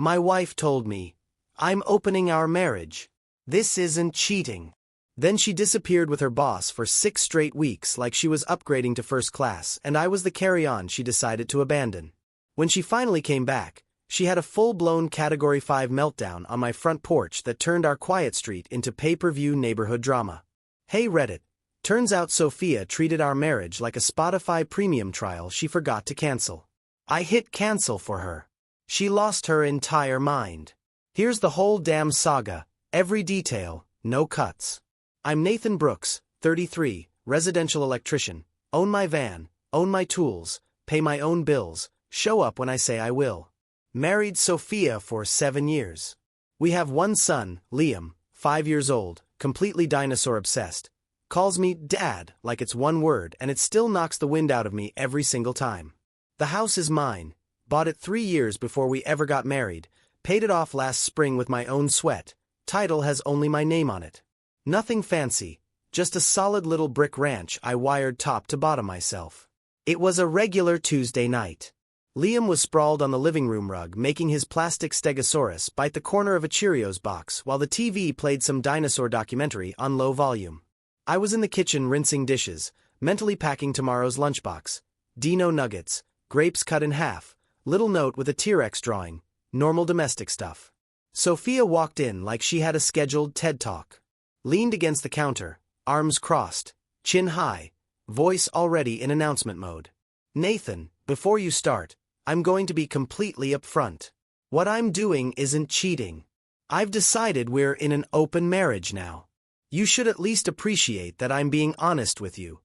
My wife told me. I'm opening our marriage. This isn't cheating. Then she disappeared with her boss for 6 straight weeks like she was upgrading to first class, and I was the carry-on she decided to abandon. When she finally came back, she had a full-blown Category 5 meltdown on my front porch that turned our quiet street into pay-per-view neighborhood drama. Hey Reddit, turns out Sophia treated our marriage like a Spotify premium trial she forgot to cancel. I hit cancel for her. She lost her entire mind. Here's the whole damn saga, every detail, no cuts. I'm Nathan Brooks, 33, residential electrician, own my van, own my tools, pay my own bills, show up when I say I will. Married Sophia for 7 years. We have one son, Liam, 5 years old, completely dinosaur obsessed. Calls me Dad like it's one word, and it still knocks the wind out of me every single time. The house is mine, bought it 3 years before we ever got married, paid it off last spring with my own sweat, title has only my name on it. Nothing fancy, just a solid little brick ranch I wired top to bottom myself. It was a regular Tuesday night. Liam was sprawled on the living room rug making his plastic stegosaurus bite the corner of a Cheerios box while the TV played some dinosaur documentary on low volume. I was in the kitchen rinsing dishes, mentally packing tomorrow's lunchbox. Dino nuggets, grapes cut in half, little note with a T-Rex drawing, normal domestic stuff. Sophia walked in like she had a scheduled TED Talk. Leaned against the counter, arms crossed, chin high, voice already in announcement mode. Nathan, before you start, I'm going to be completely upfront. What I'm doing isn't cheating. I've decided we're in an open marriage now. You should at least appreciate that I'm being honest with you.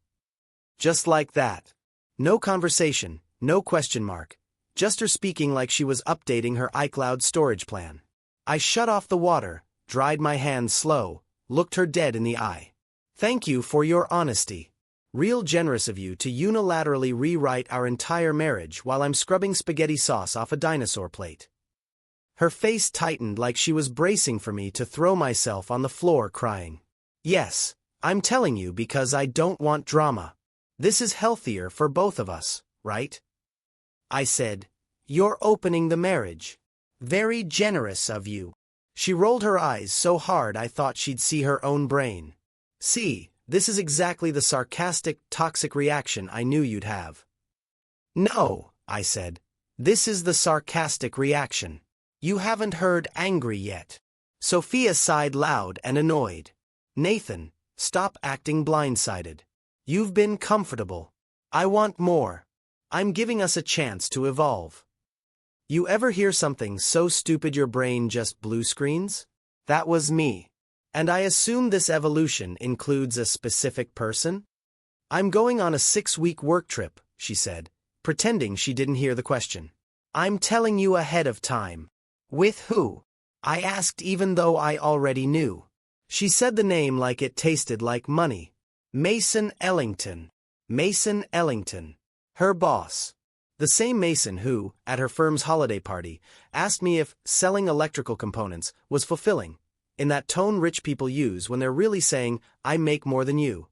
Just like that. No conversation, no question mark. Just her speaking like she was updating her iCloud storage plan. I shut off the water, dried my hands slow, looked her dead in the eye. Thank you for your honesty. Real generous of you to unilaterally rewrite our entire marriage while I'm scrubbing spaghetti sauce off a dinosaur plate. Her face tightened like she was bracing for me to throw myself on the floor crying. Yes, I'm telling you because I don't want drama. This is healthier for both of us, right? I said, you're opening the marriage. Very generous of you. She rolled her eyes so hard I thought she'd see her own brain. See, this is exactly the sarcastic, toxic reaction I knew you'd have. No, I said. This is the sarcastic reaction. You haven't heard angry yet. Sophia sighed loud and annoyed. Nathan, stop acting blindsided. You've been comfortable. I want more. I'm giving us a chance to evolve. You ever hear something so stupid your brain just blue screens? That was me. And I assume this evolution includes a specific person? I'm going on a 6-week work trip, she said, pretending she didn't hear the question. I'm telling you ahead of time. With who? I asked even though I already knew. She said the name like it tasted like money. Mason Ellington. Mason Ellington. Her boss. The same Mason who, at her firm's holiday party, asked me if selling electrical components was fulfilling, in that tone rich people use when they're really saying, I make more than you.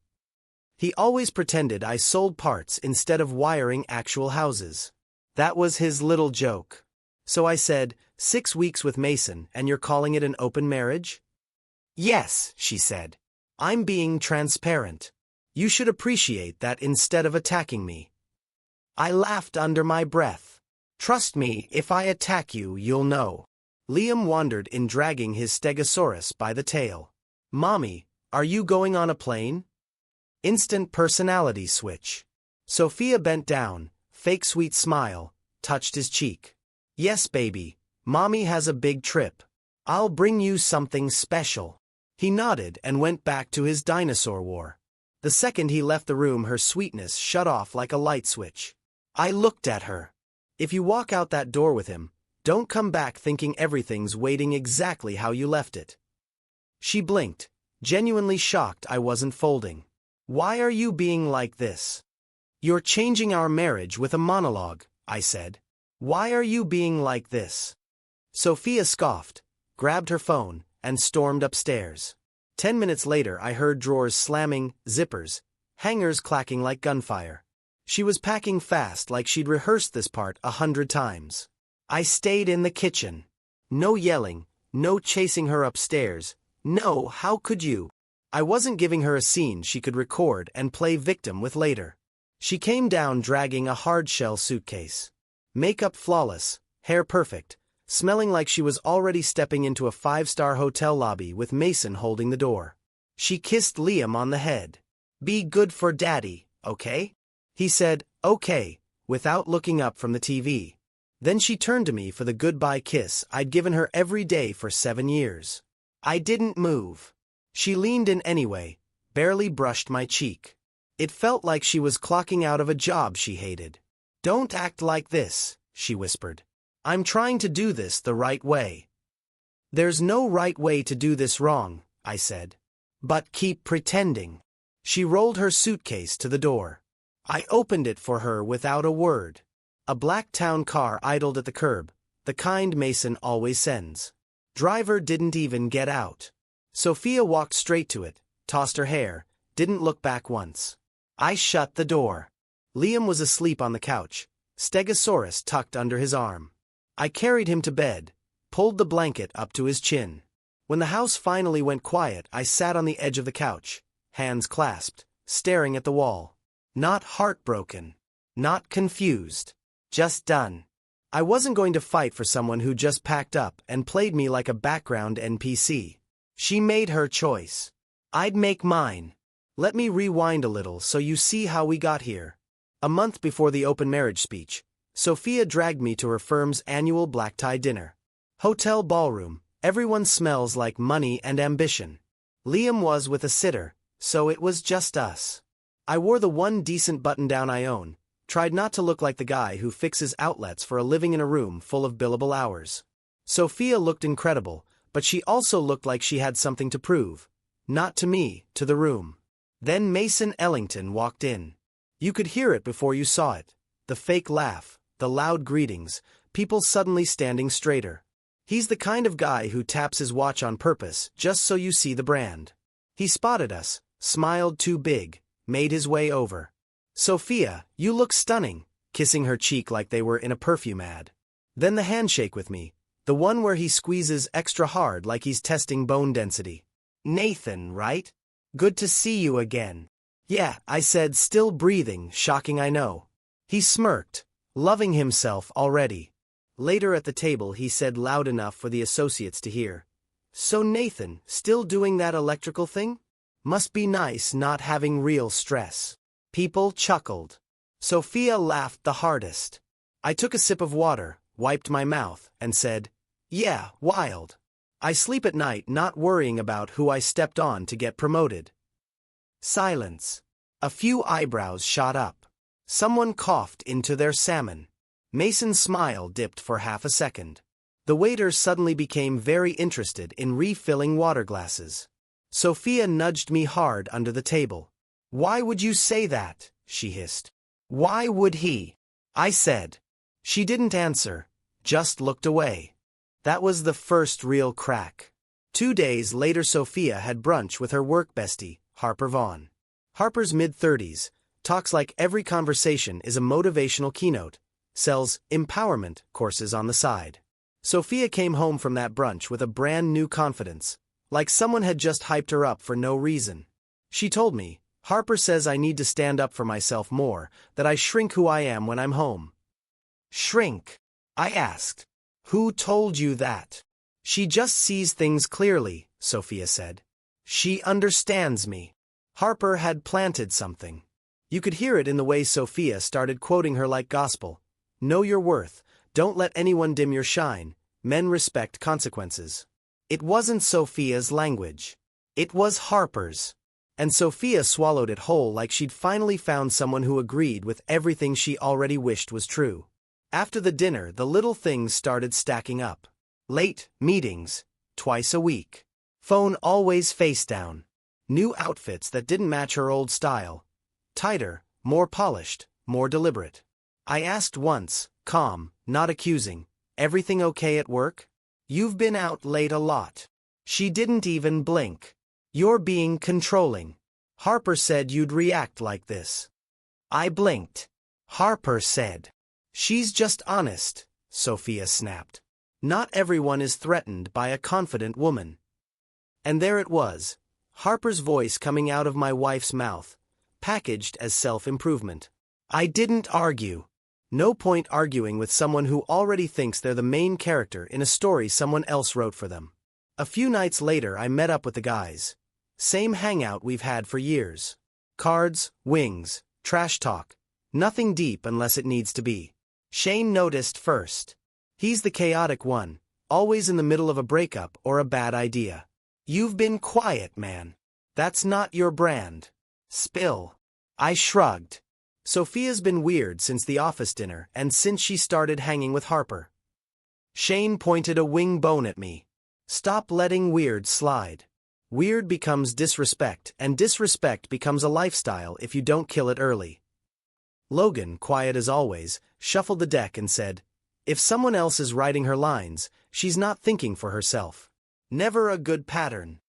He always pretended I sold parts instead of wiring actual houses. That was his little joke. So I said, 6 weeks with Mason and you're calling it an open marriage? Yes, she said. I'm being transparent. You should appreciate that instead of attacking me. I laughed under my breath. Trust me, if I attack you, you'll know. Liam wondered in dragging his stegosaurus by the tail. Mommy, are you going on a plane? Instant personality switch. Sophia bent down, fake sweet smile, touched his cheek. Yes, baby, Mommy has a big trip. I'll bring you something special. He nodded and went back to his dinosaur war. The second he left the room, her sweetness shut off like a light switch. I looked at her. If you walk out that door with him, don't come back thinking everything's waiting exactly how you left it. She blinked, genuinely shocked I wasn't folding. Why are you being like this? You're changing our marriage with a monologue, I said. Why are you being like this? Sophia scoffed, grabbed her phone, and stormed upstairs. 10 minutes later I heard drawers slamming, zippers, hangers clacking like gunfire. She was packing fast like she'd rehearsed this part 100 times. I stayed in the kitchen. No yelling, no chasing her upstairs. No, how could you? I wasn't giving her a scene she could record and play victim with later. She came down dragging a hard-shell suitcase. Makeup flawless, hair perfect, smelling like she was already stepping into a five-star hotel lobby with Mason holding the door. She kissed Liam on the head. "Be good for Daddy, okay?" He said, "Okay," without looking up from the TV. Then she turned to me for the goodbye kiss I'd given her every day for 7 years. I didn't move. She leaned in anyway, barely brushed my cheek. It felt like she was clocking out of a job she hated. "Don't act like this," she whispered. "I'm trying to do this the right way." "There's no right way to do this wrong," I said. "But keep pretending." She rolled her suitcase to the door. I opened it for her without a word. A black town car idled at the curb, the kind Mason always sends. Driver didn't even get out. Sophia walked straight to it, tossed her hair, didn't look back once. I shut the door. Liam was asleep on the couch, Stegosaurus tucked under his arm. I carried him to bed, pulled the blanket up to his chin. When the house finally went quiet, I sat on the edge of the couch, hands clasped, staring at the wall. Not heartbroken. Not confused. Just done. I wasn't going to fight for someone who just packed up and played me like a background NPC. She made her choice. I'd make mine. Let me rewind a little so you see how we got here. A month before the open marriage speech, Sophia dragged me to her firm's annual black-tie dinner. Hotel ballroom, everyone smells like money and ambition. Liam was with a sitter, so it was just us. I wore the one decent button-down I own, tried not to look like the guy who fixes outlets for a living in a room full of billable hours. Sophia looked incredible, but she also looked like she had something to prove. Not to me, to the room. Then Mason Ellington walked in. You could hear it before you saw it. The fake laugh, the loud greetings, people suddenly standing straighter. He's the kind of guy who taps his watch on purpose just so you see the brand. He spotted us, smiled too big, made his way over. "Sophia, you look stunning," kissing her cheek like they were in a perfume ad. Then the handshake with me, the one where he squeezes extra hard like he's testing bone density. "Nathan, right? Good to see you again." "Yeah," I said, still breathing, shocking I know. He smirked, loving himself already. Later at the table he said loud enough for the associates to hear, "So Nathan, still doing that electrical thing? Must be nice not having real stress." People chuckled. Sophia laughed the hardest. I took a sip of water, wiped my mouth, and said, "Yeah, wild. I sleep at night not worrying about who I stepped on to get promoted." Silence. A few eyebrows shot up. Someone coughed into their salmon. Mason's smile dipped for half a second. The waiter suddenly became very interested in refilling water glasses. Sophia nudged me hard under the table. "Why would you say that?" she hissed. "Why would he?" I said. She didn't answer, just looked away. That was the first real crack. 2 days later Sophia had brunch with her work bestie, Harper Vaughn. Harper's mid-30s, talks like every conversation is a motivational keynote, sells empowerment courses on the side. Sophia came home from that brunch with a brand new confidence, like someone had just hyped her up for no reason. She told me, "Harper says I need to stand up for myself more, that I shrink who I am when I'm home." "Shrink?" I asked. "Who told you that?" "She just sees things clearly," Sophia said. "She understands me." Harper had planted something. You could hear it in the way Sophia started quoting her like gospel. "Know your worth, don't let anyone dim your shine, men respect consequences." It wasn't Sophia's language. It was Harper's. And Sophia swallowed it whole like she'd finally found someone who agreed with everything she already wished was true. After the dinner, the little things started stacking up. Late meetings, twice a week. Phone always face down. New outfits that didn't match her old style. Tighter, more polished, more deliberate. I asked once, calm, not accusing, "Everything okay at work? You've been out late a lot." She didn't even blink. "You're being controlling. Harper said you'd react like this." I blinked. "Harper said." "She's just honest," Sophia snapped. Not everyone is threatened by a confident woman. And there it was, Harper's voice coming out of my wife's mouth, packaged as self-improvement. I didn't argue. No point arguing with someone who already thinks they're the main character in a story someone else wrote for them. A few nights later I met up with the guys. Same hangout we've had for years. Cards, wings, trash talk. Nothing deep unless it needs to be. Shane noticed first. He's the chaotic one, always in the middle of a breakup or a bad idea. You've been quiet, man. That's not your brand. Spill. I shrugged. Sophia's been weird since the office dinner and since she started hanging with Harper. Shane pointed a wing bone at me. Stop letting weird slide. Weird becomes disrespect, and disrespect becomes a lifestyle if you don't kill it early. Logan, quiet as always, shuffled the deck and said, if someone else is writing her lines, she's not thinking for herself. Never a good pattern.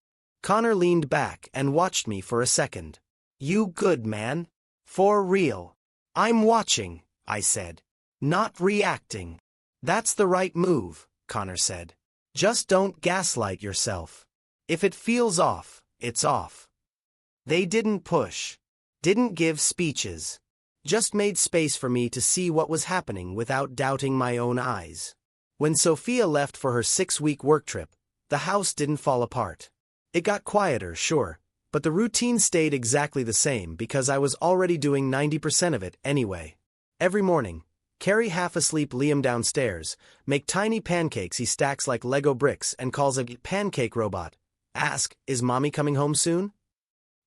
Connor leaned back and watched me for a second. You good, man? For real. I'm watching, I said. Not reacting. That's the right move, Connor said. Just don't gaslight yourself. If it feels off, it's off. They didn't push. Didn't give speeches. Just made space for me to see what was happening without doubting my own eyes. When Sophia left for her 6-week work trip, the house didn't fall apart. It got quieter, sure, but the routine stayed exactly the same because I was already doing 90% of it anyway. Every morning, carry half-asleep Liam downstairs, make tiny pancakes he stacks like Lego bricks and calls a pancake robot. Ask, is mommy coming home soon?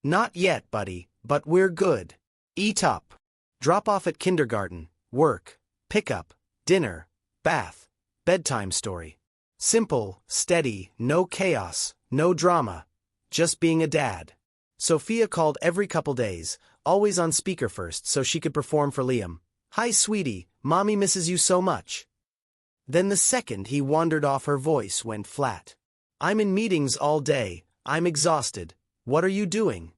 Not yet, buddy, but we're good. Eat up. Drop off at kindergarten, work, pick up, dinner, bath, bedtime story. Simple, steady, no chaos, no drama. Just being a dad. Sophia called every couple days, always on speaker first so she could perform for Liam. Hi sweetie, mommy misses you so much. Then the second he wandered off her voice went flat. I'm in meetings all day, I'm exhausted, what are you doing?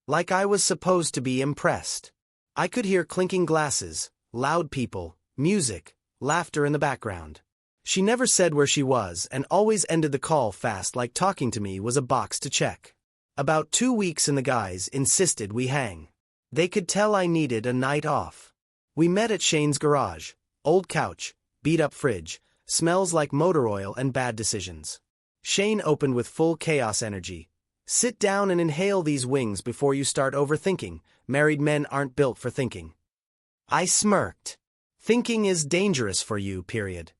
Like I was supposed to be impressed. I could hear clinking glasses, loud people, music, laughter in the background. She never said where she was and always ended the call fast like talking to me was a box to check. About 2 weeks and the guys insisted we hang. They could tell I needed a night off. We met at Shane's garage. Old couch, beat-up fridge, smells like motor oil and bad decisions. Shane opened with full chaos energy. Sit down and inhale these wings before you start overthinking. Married men aren't built for thinking. I smirked. Thinking is dangerous for you, period.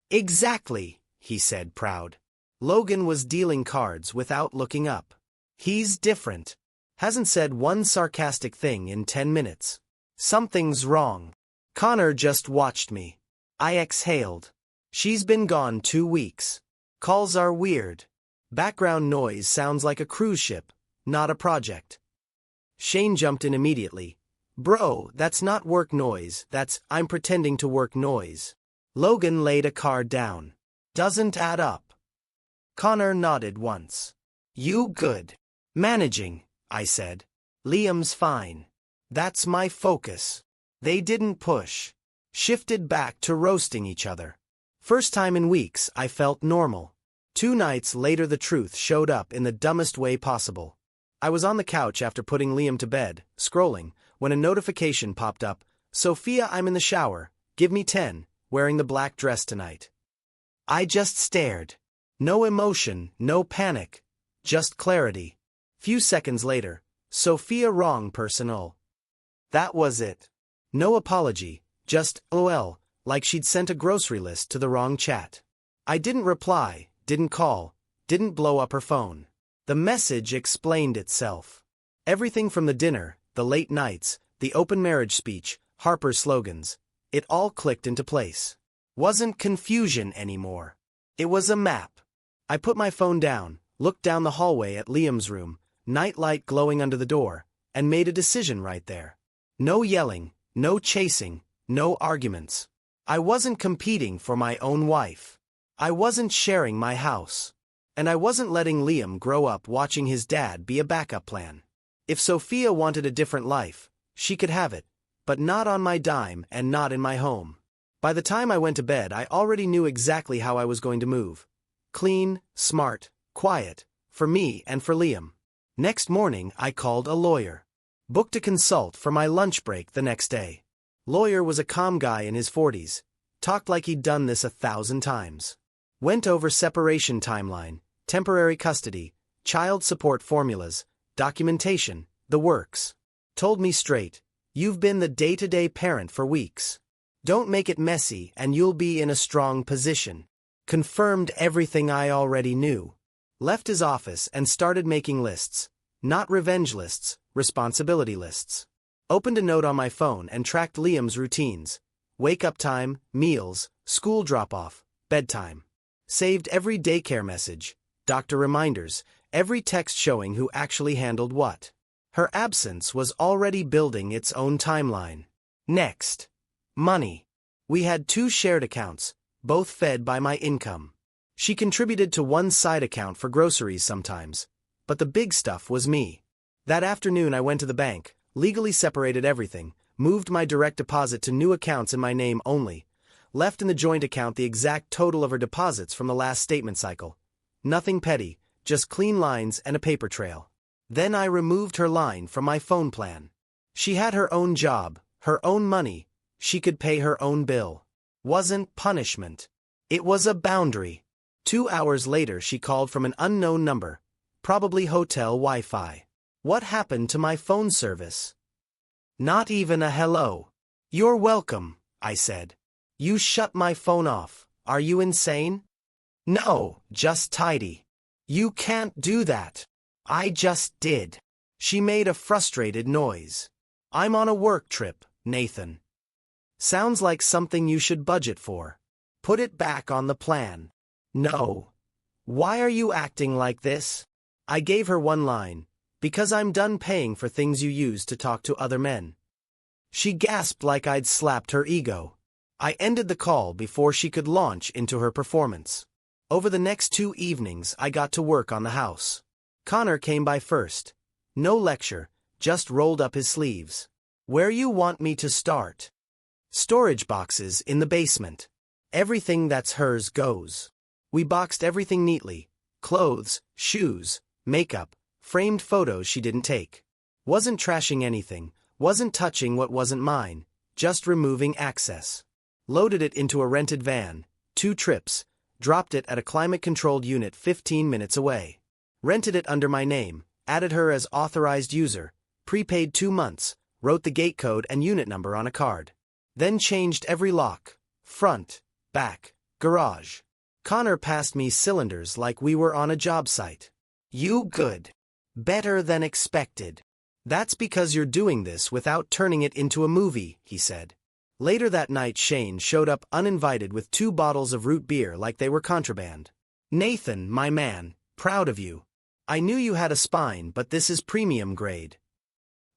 Exactly, he said, proud. Logan was dealing cards without looking up. He's different. Hasn't said one sarcastic thing in 10 minutes. Something's wrong. Connor just watched me. I exhaled. She's been gone 2 weeks. Calls are weird. Background noise sounds like a cruise ship, not a project. Shane jumped in immediately. Bro, that's not work noise, that's I'm pretending to work noise. Logan laid a card down. Doesn't add up. Connor nodded once. You good. Managing, I said. Liam's fine. That's my focus. They didn't push. Shifted back to roasting each other. First time in weeks I felt normal. 2 nights later the truth showed up in the dumbest way possible. I was on the couch after putting Liam to bed, scrolling, when a notification popped up. Sophia, I'm in the shower. Give me 10, wearing the black dress tonight. I just stared. No emotion, no panic. Just clarity. Few seconds later, Sophia wrong personal. That was it. No apology, just LOL, like she'd sent a grocery list to the wrong chat. I didn't reply, didn't call, didn't blow up her phone. The message explained itself. Everything from the dinner, the late nights, the open marriage speech, Harper's slogans. It all clicked into place. Wasn't confusion anymore. It was a map. I put my phone down, looked down the hallway at Liam's room, nightlight glowing under the door, and made a decision right there. No yelling, no chasing, no arguments. I wasn't competing for my own wife. I wasn't sharing my house. And I wasn't letting Liam grow up watching his dad be a backup plan. If Sophia wanted a different life, she could have it, but not on my dime and not in my home. By the time I went to bed, I already knew exactly how I was going to move. Clean, smart, quiet, for me and for Liam. Next morning, I called a lawyer. Booked a consult for my lunch break the next day. Lawyer was a calm guy in his 40s. Talked like he'd done this 1,000 times. Went over separation timeline, temporary custody, child support formulas, documentation, the works. Told me straight, you've been the day-to-day parent for weeks. Don't make it messy and you'll be in a strong position. Confirmed everything I already knew. Left his office and started making lists. Not revenge lists, responsibility lists. Opened a note on my phone and tracked Liam's routines. Wake-up time, meals, school drop-off, bedtime. Saved every daycare message, doctor reminders, every text showing who actually handled what. Her absence was already building its own timeline. Next. Money. We had 2 shared accounts, both fed by my income. She contributed to one side account for groceries sometimes, but the big stuff was me. That afternoon I went to the bank, legally separated everything, moved my direct deposit to new accounts in my name only, left in the joint account the exact total of her deposits from the last statement cycle. Nothing petty, just clean lines and a paper trail. Then I removed her line from my phone plan. She had her own job, her own money. She could pay her own bill. Wasn't punishment. It was a boundary. 2 hours later she called from an unknown number, probably hotel Wi-Fi. What happened to my phone service? Not even a hello. You're welcome, I said. You shut my phone off. Are you insane? No, just tidy. You can't do that. I just did. She made a frustrated noise. I'm on a work trip, Nathan. Sounds like something you should budget for. Put it back on the plan. No. Why are you acting like this? I gave her one line. Because I'm done paying for things you use to talk to other men. She gasped like I'd slapped her ego. I ended the call before she could launch into her performance. Over the next 2 evenings I got to work on the house. Connor came by first. No lecture, just rolled up his sleeves. Where you want me to start? Storage boxes in the basement. Everything that's hers goes. We boxed everything neatly. Clothes, shoes, makeup, framed photos she didn't take. Wasn't trashing anything, wasn't touching what wasn't mine, just removing access. Loaded it into a rented van, 2 trips, dropped it at a climate-controlled unit 15 minutes away. Rented it under my name, added her as authorized user, prepaid 2 months, wrote the gate code and unit number on a card. Then changed every lock, front, back, garage. Connor passed me cylinders like we were on a job site. You good. Better than expected. That's because you're doing this without turning it into a movie, he said. Later that night Shane showed up uninvited with 2 bottles of root beer like they were contraband. Nathan, my man, proud of you. I knew you had a spine, but this is premium grade.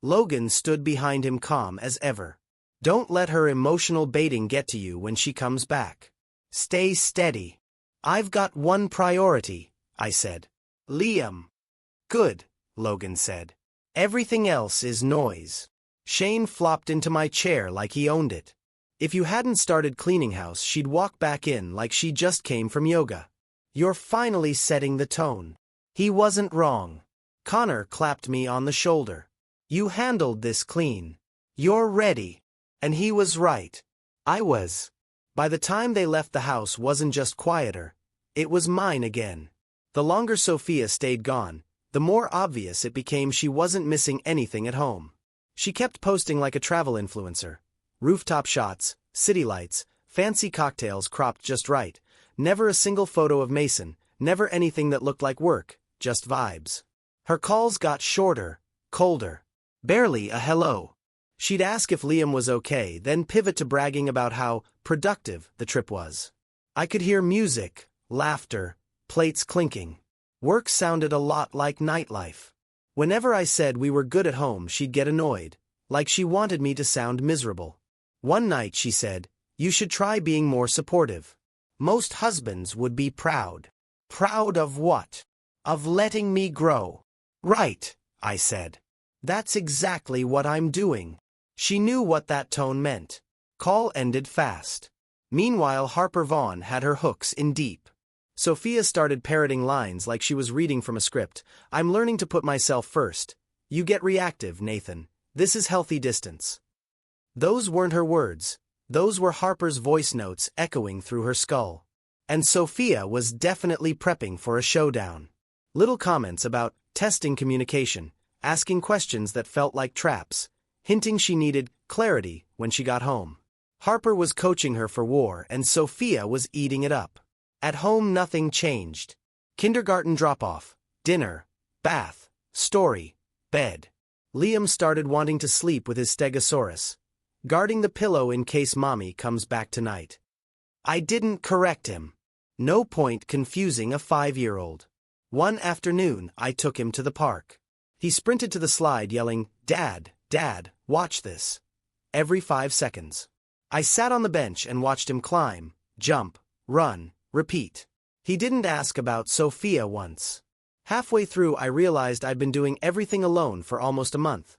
Logan stood behind him calm as ever. Don't let her emotional baiting get to you when she comes back. Stay steady. I've got one priority, I said. Liam. Good, Logan said. Everything else is noise. Shane flopped into my chair like he owned it. If you hadn't started cleaning house, she'd walk back in like she just came from yoga. You're finally setting the tone. He wasn't wrong. Connor clapped me on the shoulder. You handled this clean. You're ready. And he was right. I was. By the time they left, the house wasn't just quieter. It was mine again. The longer Sophia stayed gone, the more obvious it became she wasn't missing anything at home. She kept posting like a travel influencer. Rooftop shots, city lights, fancy cocktails cropped just right. Never a single photo of Mason, never anything that looked like work, just vibes. Her calls got shorter, colder. Barely a hello. She'd ask if Liam was okay, then pivot to bragging about how productive the trip was. I could hear music, laughter, plates clinking. Work sounded a lot like nightlife. Whenever I said we were good at home, she'd get annoyed, like she wanted me to sound miserable. One night she said, "You should try being more supportive. Most husbands would be proud." Proud of what? Of letting me grow. Right, I said. That's exactly what I'm doing. She knew what that tone meant. Call ended fast. Meanwhile, Harper Vaughn had her hooks in deep. Sophia started parroting lines like she was reading from a script. I'm learning to put myself first. You get reactive, Nathan. This is healthy distance. Those weren't her words. Those were Harper's voice notes echoing through her skull. And Sophia was definitely prepping for a showdown. Little comments about testing communication, asking questions that felt like traps, hinting she needed clarity when she got home. Harper was coaching her for war, and Sophia was eating it up. At home, nothing changed. Kindergarten drop-off, dinner, bath, story, bed. Liam started wanting to sleep with his stegosaurus, guarding the pillow in case Mommy comes back tonight. I didn't correct him. No point confusing a 5-year-old. One afternoon, I took him to the park. He sprinted to the slide yelling, "Dad, Dad, watch this," every 5 seconds. I sat on the bench and watched him climb, jump, run, repeat. He didn't ask about Sophia once. Halfway through, I realized I'd been doing everything alone for almost a month.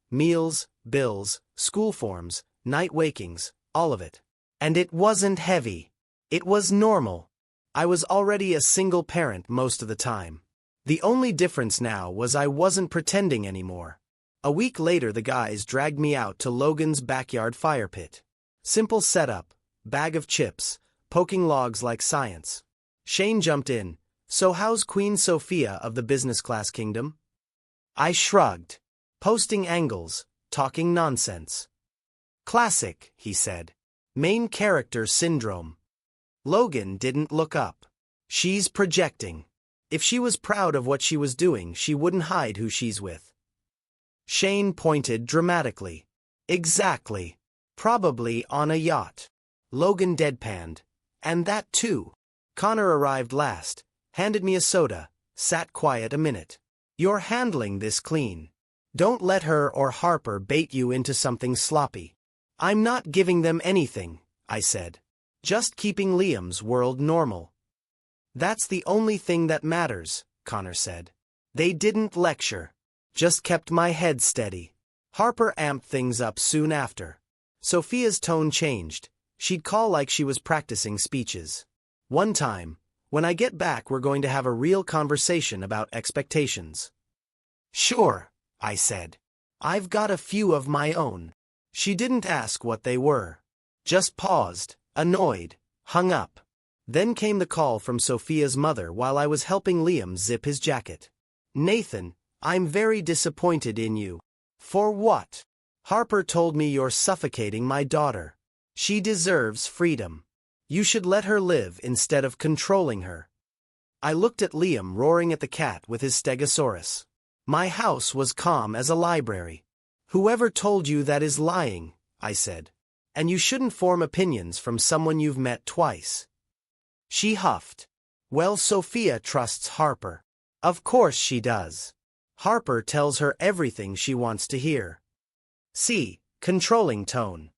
Meals, bills, school forms, night wakings, all of it. And it wasn't heavy. It was normal. I was already a single parent most of the time. The only difference now was I wasn't pretending anymore. A week later, the guys dragged me out to Logan's backyard fire pit. Simple setup, bag of chips, poking logs like science. Shane jumped in. So how's Queen Sophia of the business class kingdom? I shrugged. Posting angles, talking nonsense. Classic, he said. Main character syndrome. Logan didn't look up. She's projecting. If she was proud of what she was doing, she wouldn't hide who she's with. Shane pointed dramatically. Exactly. Probably on a yacht. Logan deadpanned. And that too. Connor arrived last, handed me a soda, sat quiet a minute. You're handling this clean. Don't let her or Harper bait you into something sloppy. I'm not giving them anything, I said. Just keeping Liam's world normal. That's the only thing that matters, Connor said. They didn't lecture. Just kept my head steady. Harper amped things up soon after. Sophia's tone changed. She'd call like she was practicing speeches. One time, when I get back, we're going to have a real conversation about expectations. Sure, I said. I've got a few of my own. She didn't ask what they were. Just paused, annoyed, hung up. Then came the call from Sophia's mother while I was helping Liam zip his jacket. Nathan, I'm very disappointed in you. For what? Harper told me you're suffocating my daughter. She deserves freedom. You should let her live instead of controlling her. I looked at Liam roaring at the cat with his stegosaurus. My house was calm as a library. Whoever told you that is lying, I said. And you shouldn't form opinions from someone you've met twice. She huffed. Well, Sophia trusts Harper. Of course she does. Harper tells her everything she wants to hear. See, controlling tone.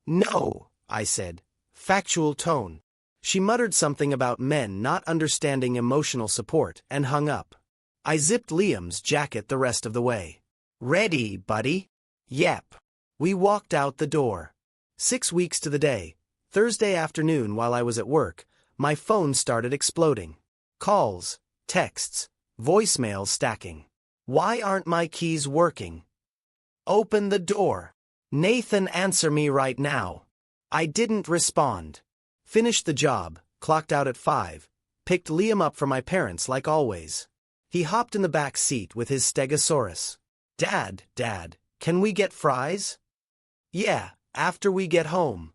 No, I said. Factual tone. She muttered something about men not understanding emotional support and hung up. I zipped Liam's jacket the rest of the way. Ready, buddy? Yep. We walked out the door. 6 weeks to the day, Thursday afternoon while I was at work, my phone started exploding. Calls, texts, voicemails stacking. Why aren't my keys working? Open the door. Nathan, answer me right now. I didn't respond. Finished the job, clocked out at 5, picked Liam up from my parents like always. He hopped in the back seat with his stegosaurus. Dad, can we get fries? Yeah, after we get home.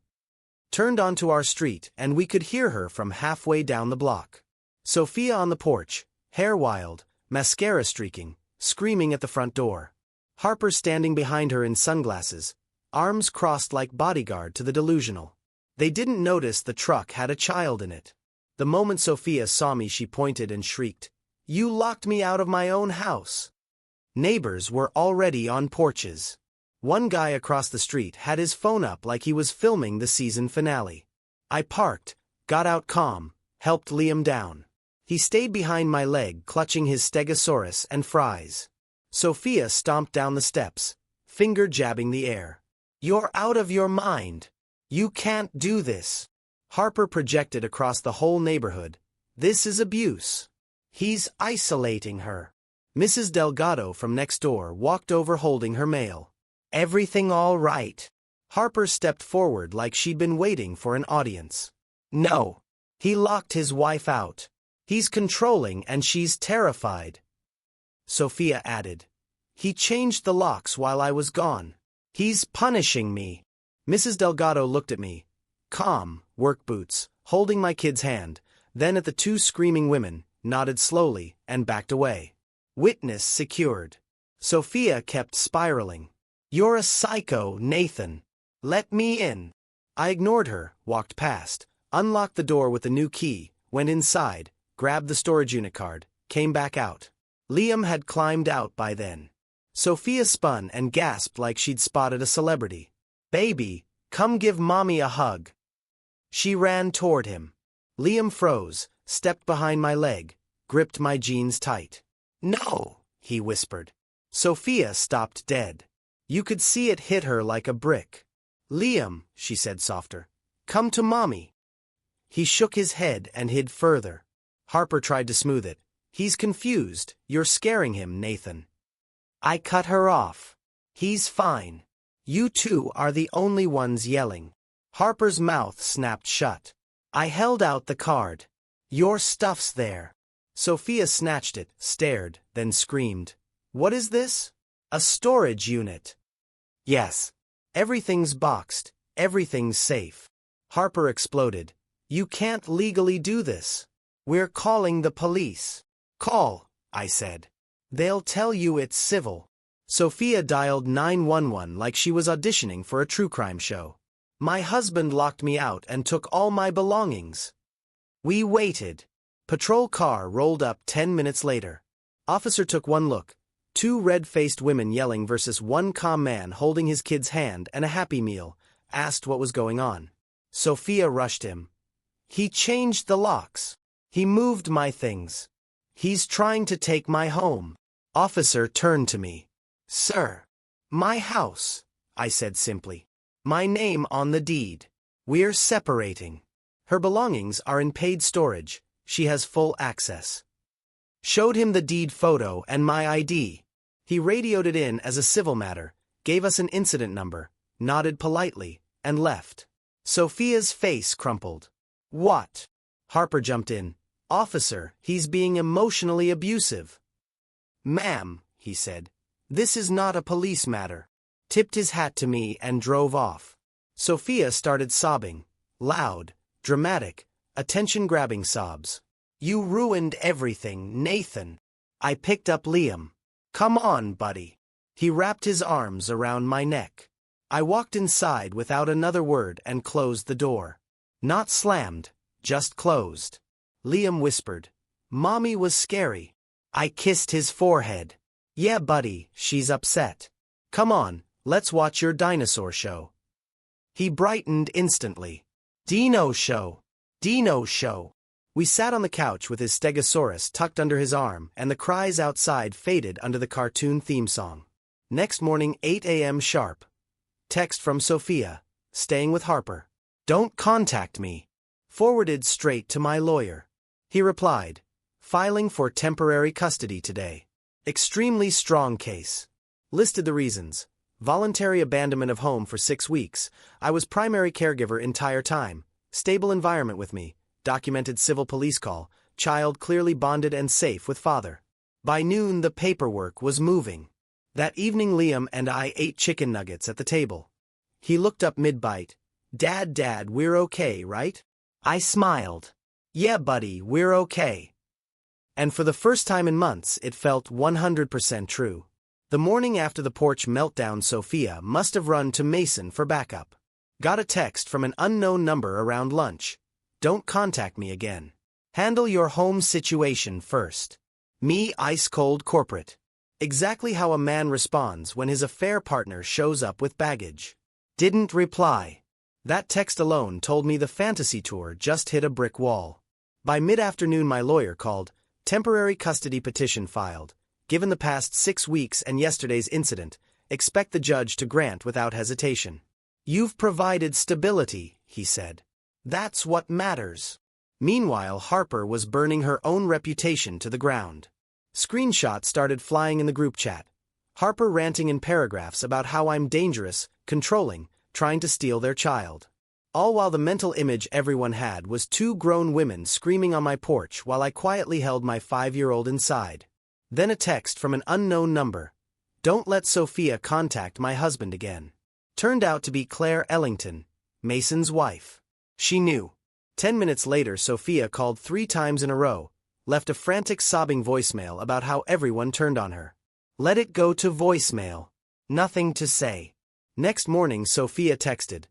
Turned onto our street and we could hear her from halfway down the block. Sophia on the porch, hair wild, mascara streaking, screaming at the front door. Harper standing behind her in sunglasses, arms crossed like bodyguard to the delusional. They didn't notice the truck had a child in it. The moment Sophia saw me, she pointed and shrieked, "You locked me out of my own house." Neighbors were already on porches. One guy across the street had his phone up like he was filming the season finale. I parked, got out calm, helped Liam down. He stayed behind my leg clutching his stegosaurus and fries. Sophia stomped down the steps, finger jabbing the air. You're out of your mind. You can't do this. Harper projected across the whole neighborhood. This is abuse. He's isolating her. Mrs. Delgado from next door walked over holding her mail. Everything all right? Harper stepped forward like she'd been waiting for an audience. No. He locked his wife out. He's controlling and she's terrified. Sophia added. He changed the locks while I was gone. He's punishing me. Mrs. Delgado looked at me. Calm, work boots, holding my kid's hand, then at the two screaming women, nodded slowly, and backed away. Witness secured. Sophia kept spiraling. You're a psycho, Nathan. Let me in. I ignored her, walked past, unlocked the door with the new key, went inside, grabbed the storage unit card, came back out. Liam had climbed out by then. Sophia spun and gasped like she'd spotted a celebrity. Baby, come give mommy a hug. She ran toward him. Liam froze, stepped behind my leg, gripped my jeans tight. No, he whispered. Sophia stopped dead. You could see it hit her like a brick. Liam, she said softer, come to mommy. He shook his head and hid further. Harper tried to smooth it. He's confused. You're scaring him, Nathan. I cut her off. He's fine. You two are the only ones yelling. Harper's mouth snapped shut. I held out the card. Your stuff's there. Sophia snatched it, stared, then screamed. What is this? A storage unit. Yes. Everything's boxed. Everything's safe. Harper exploded. You can't legally do this. We're calling the police. Call, I said. They'll tell you it's civil. Sophia dialed 911 like she was auditioning for a true crime show. My husband locked me out and took all my belongings. We waited. Patrol car rolled up 10 minutes later. Officer took one look. Two red-faced women yelling versus one calm man holding his kid's hand and a Happy Meal, asked what was going on. Sophia rushed him. He changed the locks. He moved my things. He's trying to take my home. Officer turned to me. Sir. My house, I said simply. My name on the deed. We're separating. Her belongings are in paid storage. She has full access. Showed him the deed photo and my ID. He radioed it in as a civil matter, gave us an incident number, nodded politely, and left. Sophia's face crumpled. What? Harper jumped in. Officer, he's being emotionally abusive. Ma'am, he said, this is not a police matter. Tipped his hat to me and drove off. Sophia started sobbing. Loud, dramatic, attention-grabbing sobs. You ruined everything, Nathan. I picked up Liam. Come on, buddy. He wrapped his arms around my neck. I walked inside without another word and closed the door. Not slammed, just closed. Liam whispered. Mommy was scary. I kissed his forehead. Yeah, buddy, she's upset. Come on, let's watch your dinosaur show. He brightened instantly. Dino show. Dino show. We sat on the couch with his stegosaurus tucked under his arm, and the cries outside faded under the cartoon theme song. Next morning, 8 a.m. sharp. Text from Sophia. Staying with Harper. Don't contact me. Forwarded straight to my lawyer. He replied. Filing for temporary custody today. Extremely strong case. Listed the reasons. Voluntary abandonment of home for 6 weeks. I was primary caregiver entire time. Stable environment with me. Documented civil police call. Child clearly bonded and safe with father. By noon the paperwork was moving. That evening Liam and I ate chicken nuggets at the table. He looked up mid-bite. Dad, we're okay, right? I smiled. Yeah, buddy, we're okay. And for the first time in months, it felt 100% true. The morning after the porch meltdown, Sophia must have run to Mason for backup. Got a text from an unknown number around lunch. Don't contact me again. Handle your home situation first. Me, ice-cold corporate. Exactly how a man responds when his affair partner shows up with baggage. Didn't reply. That text alone told me the fantasy tour just hit a brick wall. By mid-afternoon my lawyer called. Temporary custody petition filed. Given the past 6 weeks and yesterday's incident, expect the judge to grant without hesitation. You've provided stability, he said. That's what matters. Meanwhile, Harper was burning her own reputation to the ground. Screenshots started flying in the group chat. Harper ranting in paragraphs about how I'm dangerous, controlling, trying to steal their child. All while the mental image everyone had was two grown women screaming on my porch while I quietly held my 5-year-old inside. Then a text from an unknown number. Don't let Sophia contact my husband again. Turned out to be Claire Ellington, Mason's wife. She knew. 10 minutes later, Sophia called 3 times in a row, left a frantic sobbing voicemail about how everyone turned on her. Let it go to voicemail. Nothing to say. Next morning, Sophia texted.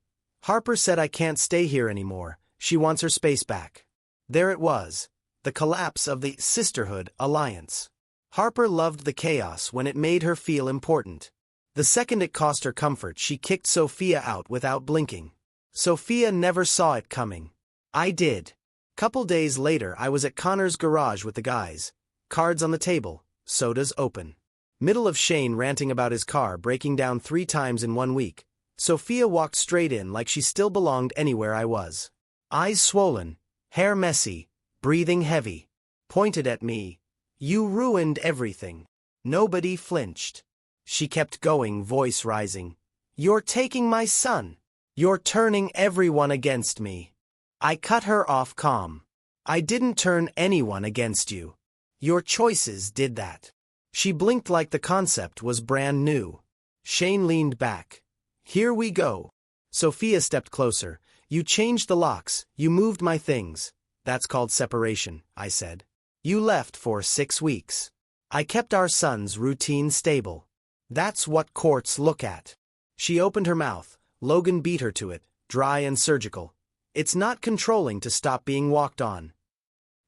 Harper said I can't stay here anymore, she wants her space back. There it was. The collapse of the sisterhood alliance. Harper loved the chaos when it made her feel important. The second it cost her comfort, she kicked Sophia out without blinking. Sophia never saw it coming. I did. Couple days later, I was at Connor's garage with the guys. Cards on the table, sodas open. Middle of Shane ranting about his car breaking down 3 times in 1 week. Sophia walked straight in like she still belonged anywhere I was. Eyes swollen, hair messy, breathing heavy. Pointed at me. You ruined everything. Nobody flinched. She kept going, voice rising. You're taking my son. You're turning everyone against me. I cut her off calm. I didn't turn anyone against you. Your choices did that. She blinked like the concept was brand new. Shane leaned back. Here we go. Sophia stepped closer. You changed the locks, you moved my things. That's called separation, I said. You left for 6 weeks. I kept our son's routine stable. That's what courts look at. She opened her mouth. Logan beat her to it, dry and surgical. It's not controlling to stop being walked on.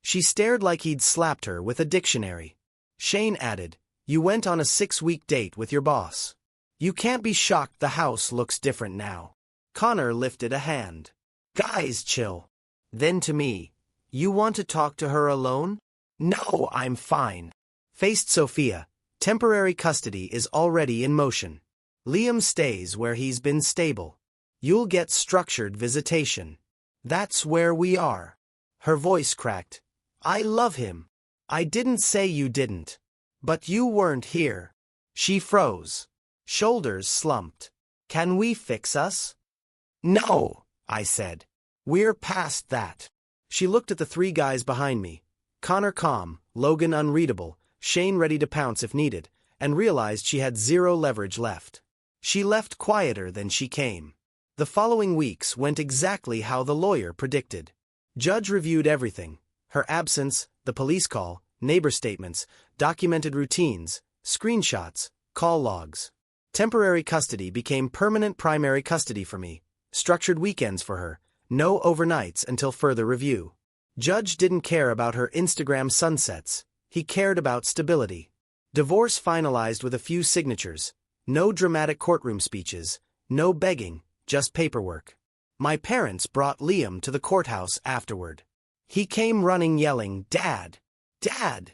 She stared like he'd slapped her with a dictionary. Shane added, you went on a 6-week date with your boss. You can't be shocked the house looks different now. Connor lifted a hand. Guys, chill. Then to me, you want to talk to her alone? No, I'm fine. Faced Sophia. Temporary custody is already in motion. Liam stays where he's been stable. You'll get structured visitation. That's where we are. Her voice cracked. I love him. I didn't say you didn't. But you weren't here. She froze. Shoulders slumped. Can we fix us? No, I said. We're past that. She looked at the 3 guys behind me. Connor calm, Logan unreadable, Shane ready to pounce if needed, and realized she had 0 leverage left. She left quieter than she came. The following weeks went exactly how the lawyer predicted. Judge reviewed everything. Her absence, the police call, neighbor statements, documented routines, screenshots, call logs. Temporary custody became permanent primary custody for me. Structured weekends for her. No overnights until further review. Judge didn't care about her Instagram sunsets. He cared about stability. Divorce finalized with a few signatures. No dramatic courtroom speeches. No begging, just paperwork. My parents brought Liam to the courthouse afterward. He came running yelling, Dad! Dad!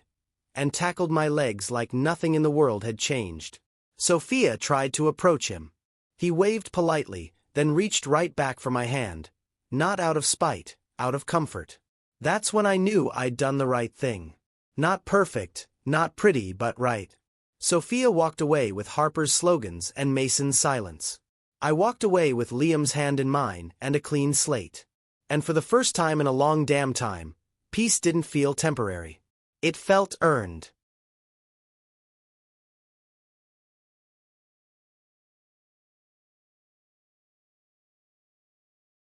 And tackled my legs like nothing in the world had changed. Sophia tried to approach him. He waved politely, then reached right back for my hand. Not out of spite, out of comfort. That's when I knew I'd done the right thing. Not perfect, not pretty, but right. Sophia walked away with Harper's slogans and Mason's silence. I walked away with Liam's hand in mine and a clean slate. And for the first time in a long damn time, peace didn't feel temporary. It felt earned.